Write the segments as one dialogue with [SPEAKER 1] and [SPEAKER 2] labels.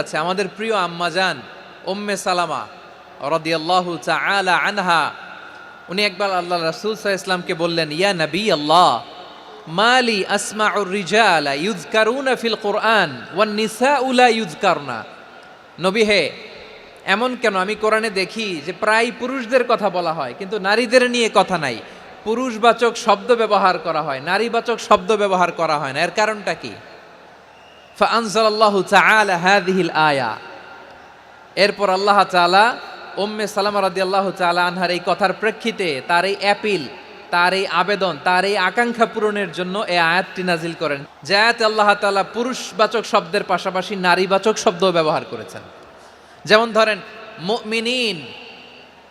[SPEAKER 1] আছে আমাদের প্রিয় আম্মাজান উম্মে সালামা রাদিয়াল্লাহু তাআলা আনহা, উনি একবার আল্লাহ রাসূল সাল্লাল্লাহু আলাইহি ওয়াসাল্লামকে বললেন, ইয়া নবী আল্লাহ, মালি আসমাউর রিজালা ইউযকারুনা ফিল কুরআন ওয়ান নিসাউ লা ইউযকারনা। নবী হে, এমন কেন আমি কোরআনে দেখি যে প্রায় পুরুষদের কথা বলা হয় কিন্তু নারীদের নিয়ে কথা নাই, পুরুষবাচক শব্দ ব্যবহার করা হয়, নারীবাচক শব্দ ব্যবহার করা হয় না, এর কারণটা কি? ফাআনজালাল্লাহু তাআলা হাযিহিল আয়া। এরপর আল্লাহ তাআলা উম্মে সালামা রাদিয়াল্লাহু তাআলা আনহার এই কথার প্রেক্ষিতে তার এই অ্যাপিল, তার এই আবেদন, তার এই আকাঙ্ক্ষা পূরণের জন্য এই আয়াতটি নাজিল করেন, যে আয়াতে আল্লাহ তাআলা পুরুষবাচক শব্দের পাশাপাশি নারীবাচক শব্দও ব্যবহার করেছেন। যেমন ধরেন মুমিনিন,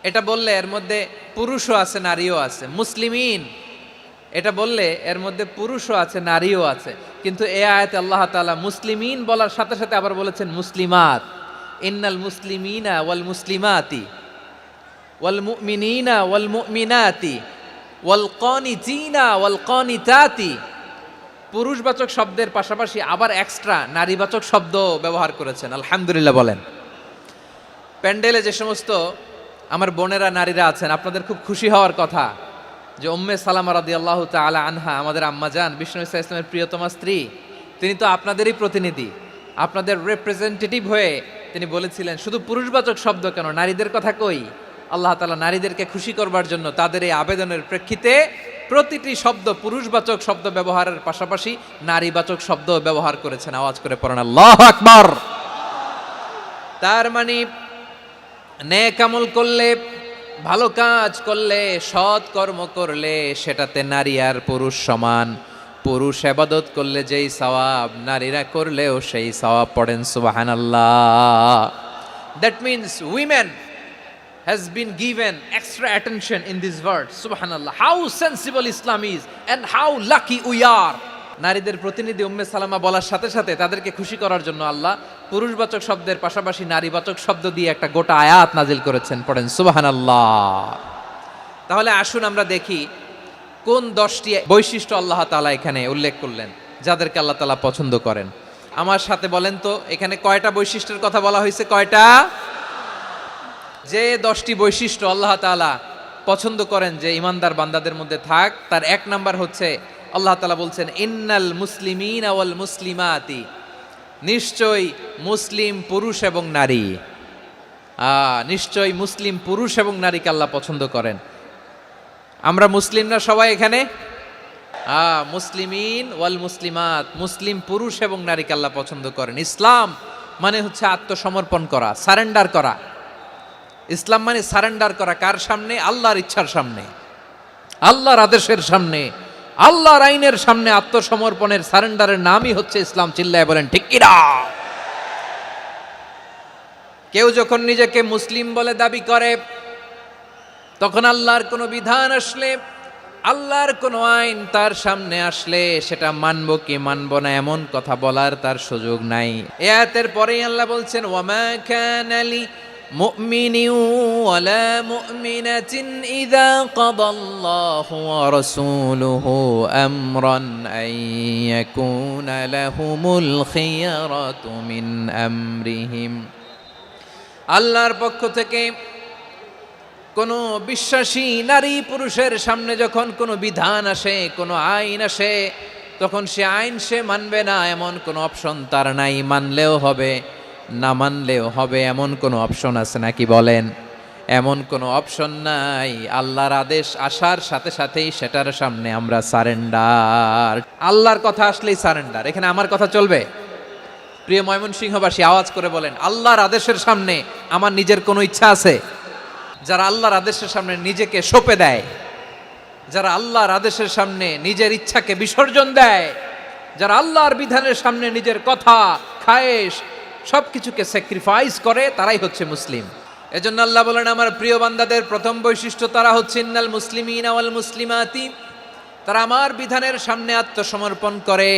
[SPEAKER 1] এটা বললে এর মধ্যে পুরুষও আছে নারীও আছে। মুসলিমিন, এটা বললে এর মধ্যে পুরুষও আছে নারীও আছে। কিন্তু এই আয়াতে আল্লাহ তাআলা মুসলিমিন বলার সাথে সাথে আবার বলেছেন মুসলিমাত। ইন্নাল মুসলিমিনা ওয়াল মুসলিমাতি ওয়াল মুমিনিনা ওয়াল মুমিনাতি ওয়াল কানিতিনা ওয়াল কানিতাতি। পুরুষবাচক শব্দের পাশাপাশি আবার এক্সট্রা নারীবাচক শব্দ ব্যবহার করেছেন। আলহামদুলিল্লাহ বলেন। প্যান্ডেলে যে সমস্ত আমার বোনেরা নারীরা আছেন, আপনাদের খুব খুশি হওয়ার কথা যে উম্মে সালামা রাদিয়াল্লাহু তাআলা আনহা, আমাদের আম্মাজান বিষ্ণু ইসা ইসলামের প্রিয়তমা স্ত্রী, তিনি তো আপনাদেরই প্রতিনিধি, আপনাদের রিপ্রেজেন্টেটিভ হয়ে তিনি বলেছিলেন শুধু পুরুষবাচক শব্দ কেন, নারীদের কথা কই। আল্লাহ তাআলা নারীদেরকে খুশি করবার জন্য তাদের এই আবেদনের প্রেক্ষিতে প্রতিটি শব্দ পুরুষবাচক শব্দ ব্যবহারের পাশাপাশি নারীবাচক শব্দ ব্যবহার করেছেন। আওয়াজ করে পড়েন আল্লাহু আকবার। তার মানে নেক আমল করলে, ভালো কাজ করলে, সৎ কর্ম করলে সেটাতে নারী আর পুরুষ সমান। পুরুষ ইবাদত করলে যেই সওয়াব, নারীরা করলেও সেই সওয়াব। পড়েন সুবহানাল্লাহ। That means women has been given extra attention in this word. Subhanallah, how sensible Islam is and how lucky we are. নারীদের প্রতিনিধি উম্মে সালামা বলার সাথে সাথে তাদেরকে খুশি করার জন্য আল্লাহ পুরুষবাচক শব্দের পাশাপাশি নারীবাচক শব্দ দিয়ে একটা গোটা আয়াত নাজিল করেছেন। পড়েন সুবহানাল্লাহ। তাহলে আসুন আমরা দেখি কোন 10টি বৈশিষ্ট্য আল্লাহ তাআলা এখানে উল্লেখ করলেন যাদেরকে আল্লাহ তাআলা পছন্দ করেন। আমার সাথে বলেন তো, এখানে কয়টা বৈশিষ্ট্যের কথা বলা হয়েছে? কয়টা? যে 10টি বৈশিষ্ট্য আল্লাহ তাআলা পছন্দ করেন যে ইমানদার বান্দাদের মধ্যে থাক, তার 1 নাম্বার হচ্ছে আল্লাহ তাআলা বলছেন ইন্নাল মুসলিমিনা ওয়াল মুসলিমাতি, নিশ্চয়ই মুসলিম পুরুষ এবং নারী। নিশ্চয়ই মুসলিম পুরুষ এবং নারীকে আল্লাহ পছন্দ করেন। আমরা মুসলিম না সবাই এখানে? মুসলিমিন ওয়াল মুসলিমাত, মুসলিম পুরুষ এবং নারীকে আল্লাহ পছন্দ করেন। ইসলাম মানে হচ্ছে আত্মসমর্পণ করা, সারেন্ডার করা। ইসলাম মানে সারেন্ডার করা কার সামনে? আল্লাহর ইচ্ছার সামনে, আল্লাহর আদেশের সামনে, আল্লাহর আইনের সামনে আত্মসমর্পণের সারেন্ডারের নামই হচ্ছে ইসলাম। চিল্লায় বলেন ঠিক কিনা? কেউ যখন নিজেকে মুসলিম বলে দাবি করে, তখন আল্লাহর কোনো বিধান আসলে, আল্লাহর কোনো আইন তার সামনে আসলে সেটা মানবো কি মানবো না এমন কথা বলার তার সুযোগ নাই। এই আয়াতের পরেই আল্লাহ বলছেন ওয়ামা কানা লি মুমিনিন ওয়ালা মুমিনাতিন ইযা কাদাল্লাহু ওয়া রাসূলুহু আমরান আন ইয়াকুনা লাহুমুল খিয়ারাতু মিন আমরিহিম। আল্লাহর পক্ষ থেকে কোনো বিশ্বাসী নারী পুরুষের সামনে যখন কোনো বিধান আসে, কোনো আইন আসে, তখন সে আইন সে মানবে না এমন কোনো অপশন তার নাই। মানলেও হবে, না মানলেও হবে এমন কোনো অপশন আছে নাকি বলেন? এমন কোনো অপশন নাই। আল্লাহর আদেশ আসার সাথে সাথেই সেটার সামনে আমরা সারেন্ডার। আল্লাহর কথা আসলেই সারেন্ডার। এখানে আমার কথা চলবে? প্রিয় ময়মনসিংহবাসী, আওয়াজ করে বলেন আল্লাহর আদেশের সামনে আমার নিজের কোনো ইচ্ছা আছে? যারা আল্লাহর আদেশের সামনে নিজেকে সঁপে দেয়, যারা আল্লাহর আদেশের সামনে নিজের ইচ্ছাকে বিসর্জন দেয়, যারা আল্লাহর বিধানের সামনে নিজের কথা, খায়েশ সবকিছুকে স্যাক্রিফাইস করে, তারাই হচ্ছে মুসলিম। এজন্য আল্লাহ বলেন আমার প্রিয় বান্দাদের প্রথম বৈশিষ্ট্য তারা হচ্ছে ইন্নাল মুসলিমিনা ওয়াল মুসলিমাতি, তারা আমার বিধানের সামনে আত্মসমর্পণ করে,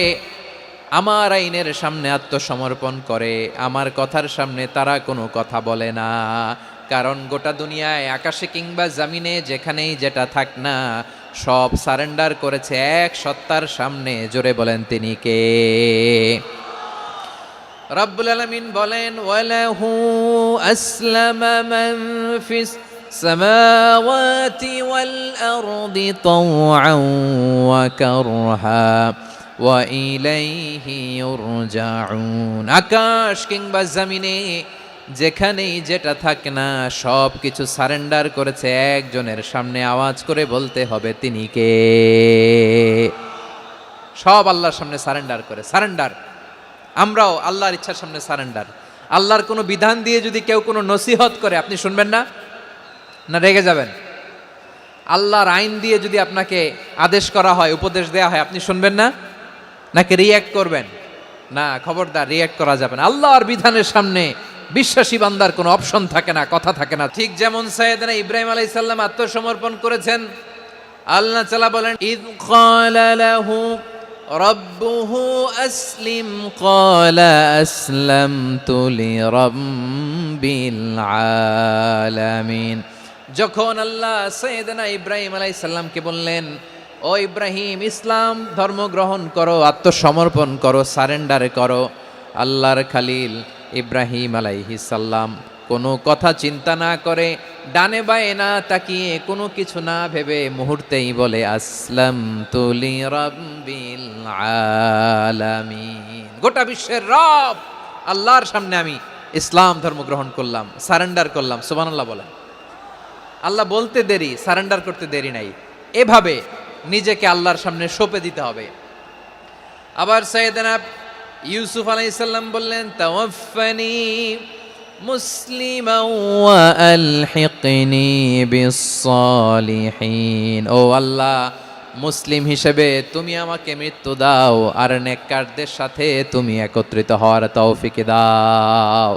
[SPEAKER 1] আমার আইনের সামনে আত্মসমর্পণ করে, আমার কথার সামনে তারা কোনো কথা বলে না। কারণ গোটা দুনিয়ায় আকাশে কিংবা জমিনে যেখানেই যেটা থাক না, সব সারেন্ডার করেছে এক সত্তার সামনে। জোরে বলেন তিনি কে? রব্বুল আলামিন বলেন ওয়ালাহু আসলামা মান ফিস সামাওয়াতি ওয়াল আরদি তাওআন ওয়া কারহা ওয়া ইলাইহি ইউরজাউন। আকাশ কিংবা জমিনে যেখানেই যেটা থাকে না সব কিছু সারেন্ডার করেছে একজনের সামনে, আওয়াজ করে বলতে হবে তিনি কে। সব আল্লাহর সামনে সারেন্ডার করে, সারেন্ডার। আমরাও আল্লাহর ইচ্ছার সামনে সারেন্ডার। আল্লাহর কোনো বিধান দিয়ে যদি কেউ কোনো নসিহত করে আপনি শুনবেন না, না রেগে যাবেন? আল্লাহর আইন দিয়ে যদি আপনাকে আদেশ করা হয়, উপদেশ দেয়া হয়, আপনি শুনবেন না, নাকি রিয়্যাক্ট করবেন? না, খবরদার, রিয়্যাক্ট করা যাবে না। আল্লাহর বিধানের সামনে বিশ্বাসী বান্দার কোনো অপশন থাকে না, কথা থাকে না। ঠিক যেমন সাইয়েদনা ইব্রাহিম আলাইহিস সালাম আত্মসমর্পণ করেছেন। আল্লাহ তাআলা বলেন ইয ক্বালা লাহু রাব্বুহু আসলিম ক্বালা আসলামতু লিরাব্বিল আলামিন। যখন আল্লাহ সাইয়েদনা ইব্রাহিম আলাইহিস সালামকে বললেন, ও ইব্রাহিম, ইসলাম ধর্ম গ্রহণ করো, আত্মসমর্পণ করো, সারেন্ডার করো, আল্লাহর খালিল ইব্রাহিম আলাইহিস সালাম কোনো কথা চিন্তা না করে, ডানে বায়ে না তাকিয়ে, কোনো কিছু না ভেবে মুহূর্তেই বলে আসলামতু লিরাব্বিল আলামিন। গোটা বিশ্বের রব আল্লাহর সামনে আমি ইসলাম ধর্ম গ্রহণ করলাম, সারেন্ডার করলাম। সুবহানাল্লাহ বলেন। আল্লাহ বলতে দেরি, সারেন্ডার করতে দেরি নাই। এভাবে নিজেকে আল্লাহর সামনে সঁপে দিতে হবে। আবার সাইয়েদনা ইউসুফ আলাইহিস সালাম বললেন তাওয়াফফানি মুসলিমান ওয়া আলহিকনি বিস-সালিহিন। ও আল্লাহ, মুসলিম হিসেবে তুমি আমাকে মৃত্যু দাও, আর নেককারদের সাথে তুমি একত্রিত হওয়ার তৌফিক দাও।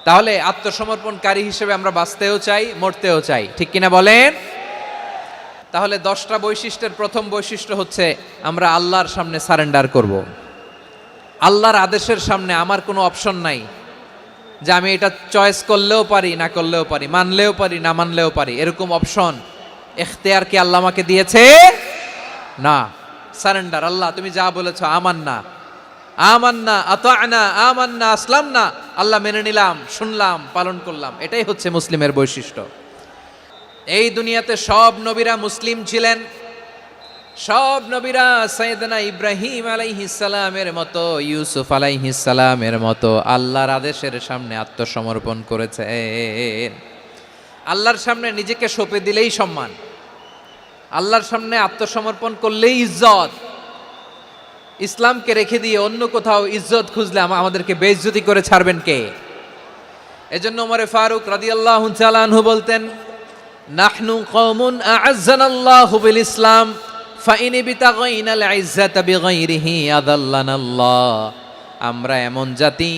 [SPEAKER 1] তাহলে আত্মসমর্পণকারী হিসেবে আমরা বাঁচতেও চাই, মরতেও চাই, ঠিক কিনা বলেন? তাহলে 10টা বৈশিষ্ট্যের প্রথম বৈশিষ্ট্য হচ্ছে আমরা আল্লাহর সামনে সারেন্ডার করব। আল্লাহর আদেশের সামনে আমার কোনো অপশন নাই যে আমি এটা চয়েস করলেও পারি, না করলেও পারি, মানলেও পারি, না মানলেও পারি, এরকম অপশন এখতিয়ার কি আল্লাহ আমাকে দিয়েছে? না। সারেন্ডার। আল্লাহ তুমি যা বলেছো, আমান্না আমান্না আতা'না আমান্না আসলামনা, আল্লাহ মেনে নিলাম, শুনলাম, পালন করলাম। এটাই হচ্ছে মুসলিমের বৈশিষ্ট্য। এই দুনিয়াতে সব নবীরা মুসলিম ছিলেন। সব নবীরা সাইয়েদনা ইব্রাহিম আলাইহিস সালামের মতো, ইউসুফ আলাইহিস সালামের মতো আল্লাহর আদেশের সামনে আত্মসমর্পণ করেছেন। আল্লাহর সামনে নিজেকে সঁপে দিলেই সম্মান, আল্লাহর সামনে আত্মসমর্পণ করলেই ইজ্জত। ইসলামকে রেখে দিয়ে অন্য কোথাও ইজ্জত খুঁজলে আমাদেরকে বেইজ্জতি করে ছাড়বেন কে? এজন্য ওমর ফারুক রাদিয়াল্লাহু তাআলা আনহু বলতেন, নাহনু কওমুন আ'আজ্জানাল্লাহু বিল ইসলাম ফাইন বিতাগাইনাল ইজ্জাতা বিগাইরিহি আযাল্লানাল্লাহ। আমরা এমন জাতি,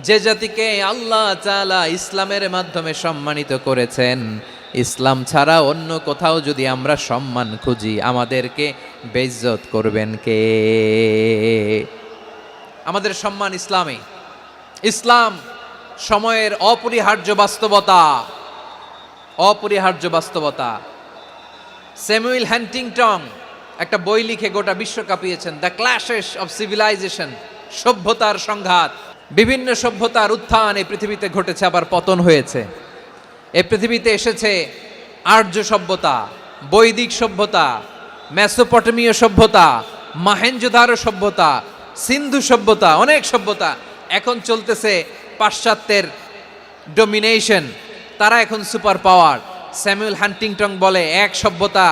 [SPEAKER 1] যে জাতিকে আল্লাহ তাআলা ইসলামের মাধ্যমে সম্মানিত করেছেন। ইসলাম ছাড়া অন্য কোথাও যদি আমরা সম্মান খুঁজি, আমাদেরকে বেইজ্জত করবেন কে? আমাদের সম্মান ইসলামে। ইসলাম সময়ের অপরিহার্য বাস্তবতা, অপরিহার্য বাস্তবতা। স্যামুয়েল হান্টিংটন একটা বই লিখে গোটা বিশ্ব কাঁপিয়েছেন, দ্য ক্ল্যাশেস অফ সিভিলাইজেশন, সভ্যতার সংঘাত। বিভিন্ন সভ্যতার উত্থান এই পৃথিবীতে ঘটেছে, আবার পতন হয়েছে। এই পৃথিবীতে এসেছে আর্য সভ্যতা, বৈদিক সভ্যতা, মেসোপটেমীয় সভ্যতা, মহেঞ্জোদারো সভ্যতা, সিন্ধু সভ্যতা, অনেক সভ্যতা। এখন চলতেছে পাশ্চাত্যের ডমিনেশন, তারা এখন সুপার পাওয়ার। স্যামুয়েল হান্টিংটন বলে এক সভ্যতা,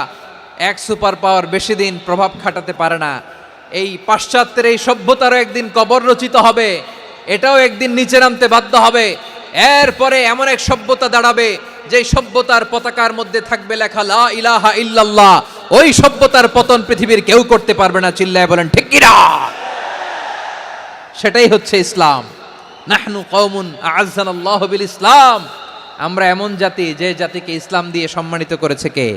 [SPEAKER 1] এক সুপার পাওয়ার বেশি দিন প্রভাব খাটাতে পারে না। এই পাশ্চাত্যের এই সভ্যতারও একদিন কবর রচিত হবে, এটাও একদিন নিচে নামতে বাধ্য হবে। এরপরে এমন এক সভ্যতা দাঁড়াবে যে সভ্যতার পতাকার মধ্যে থাকবে লেখা লা ইলাহা ইল্লাল্লাহ। ওই সভ্যতার পতন পৃথিবীর কেউ করতে পারবে না, চিল্লায় বলেন ঠিক কিনা? সেটাই হচ্ছে ইসলাম। নাহনু কওমুন আ'আজ্জানাল্লাহু বিল ইসলাম। আমরা এমন জাতি, যে জাতিকে ইসলাম দিয়ে সম্মানিত করেছে কে?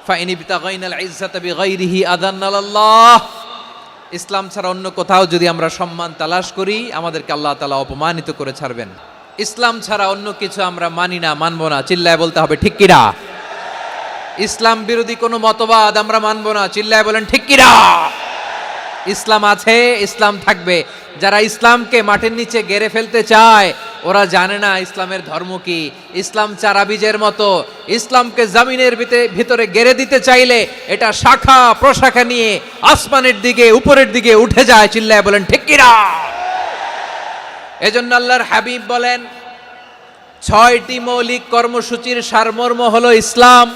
[SPEAKER 1] ফাইন বিতাগাইনাল ইজ্জাতা বিগাইরিহি আযাল্লানাল্লাহ। ইসলাম ছাড়া অন্য কোথাও যদি আমরা সম্মান তালাশ করি, আমাদেরকে আল্লাহ তাআলা অপমানিত করে ছাড়বেন। ইসলাম ছাড়া অন্য কিছু আমরা মানি না, মানবো না, চিল্লায় বলতে হবে ঠিক কিনা? ইসলাম বিরোধী কোনো মতবাদ আমরা মানবো না, চিল্লায় বলেন ঠিক কিনা? ইসলাম আছে, ইসলাম থাকবে। যারা ইসলামকে মাটির নিচে গেড়ে ফেলতে চায় ওরা জানে না ইসলামের ধর্ম কি। ইসলাম চারা বীজের মতো, ইসলামকে জমিনের ভিতরে গেড়ে দিতে চাইলে এটা শাখা প্রশাখা নিয়ে আসমানের দিকে উপরের দিকে উঠে যায়। চিল্লায় বলেন ঠিক কিনা? এজন্য আল্লাহর হাবিব বলেন 6টি মৌলিক কর্মসূচির সারমর্ম হলো ইসলাম।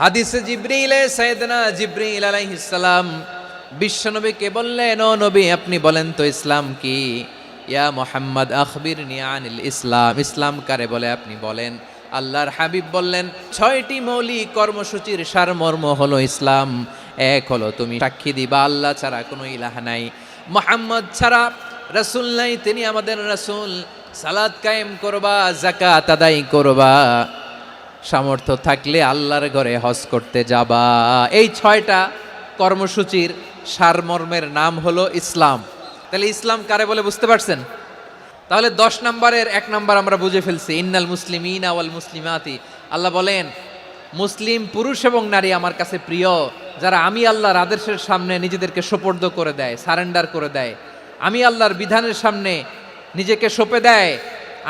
[SPEAKER 1] হাদিসে জিবরিলে সাইয়েদনা জিবরিল আলাইহিস সালাম বিশ্বনবীকে বললেন, ও নবী আপনি বলেন তো ইসলাম কি? ইয়া মুহাম্মদ আখবিরনি আনিল ইসলাম, ইসলাম কারে বলে আপনি বলেন। আল্লাহর হাবিব বললেন 6টি মৌলিক কর্মসূচির সারমর্ম হলো ইসলাম। এক হলো তুমি সাক্ষী দিবা আল্লাহ ছাড়া কোনো ইলাহ নাই, মুহাম্মদ ছাড়া রাসূল নাই, তিনি আমাদের রাসূল। সালাত কায়েম করবা, যাকাত আদায় করবা, সামর্থ্য থাকলে আল্লাহর ঘরে হজ করতে যাবা। এই 6টা কর্মসূচির সারমর্মের নাম হলো ইসলাম। তাহলে ইসলাম কারে বলে বুঝতে পারছেন? তাহলে 10 নম্বরের 1 নম্বর আমরা বুঝে ফেলছি, ইন্নাল মুসলিমিনা ওয়াল মুসলিমাতি। আল্লাহ বলেন মুসলিম পুরুষ এবং নারী আমার কাছে প্রিয়, যারা আমি আল্লাহর আদেশের সামনে নিজেদেরকে সোপর্দ করে দেয়, সারেন্ডার করে দেয়, আমি আল্লাহর বিধানের সামনে নিজেকে সঁপে দেয়,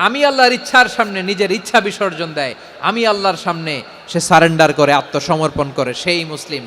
[SPEAKER 1] আমি আল্লাহর ইচ্ছার সামনে নিজের ইচ্ছা বিসর্জন দেয়, আমি আল্লাহর সামনে সে সারেন্ডার করে, আত্মসমর্পণ করে, সেই মুসলিম।